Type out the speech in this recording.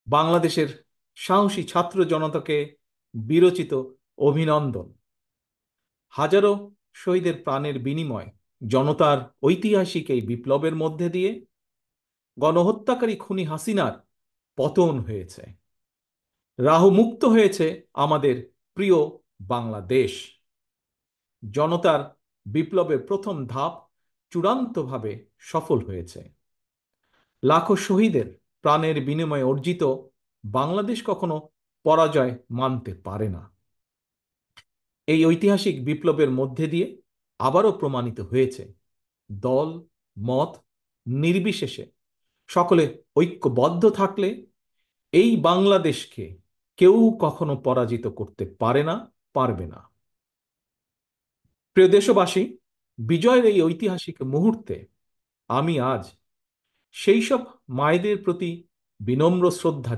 বাংলাদেশের সাহসী ছাত্র জনতাকে বিরচিত অভিনন্দন। হাজারো শহীদের প্রাণের বিনিময় জনতার ঐতিহাসিক এই বিপ্লবের মধ্যে দিয়ে গণহত্যাকারী খুনি হাসিনার পতন হয়েছে, রাহু মুক্ত হয়েছে আমাদের প্রিয় বাংলাদেশ। জনতার বিপ্লবের প্রথম ধাপ চূড়ান্তভাবে সফল হয়েছে। লাখো শহীদের প্রাণের বিনিময়ে অর্জিত বাংলাদেশ কখনো পরাজয় মানতে পারে না। এই ঐতিহাসিক বিপ্লবের মধ্যে দিয়ে আবারও প্রমাণিত হয়েছে, দল মত নির্বিশেষে সকলে ঐক্যবদ্ধ থাকলে এই বাংলাদেশকে কেউ কখনো পরাজিত করতে পারে না, পারবে না। প্রিয় দেশবাসী, বিজয়ের এই ঐতিহাসিক মুহূর্তে আমি আজ সেই সব মায়েদের প্রতি বিনম্র শ্রদ্ধা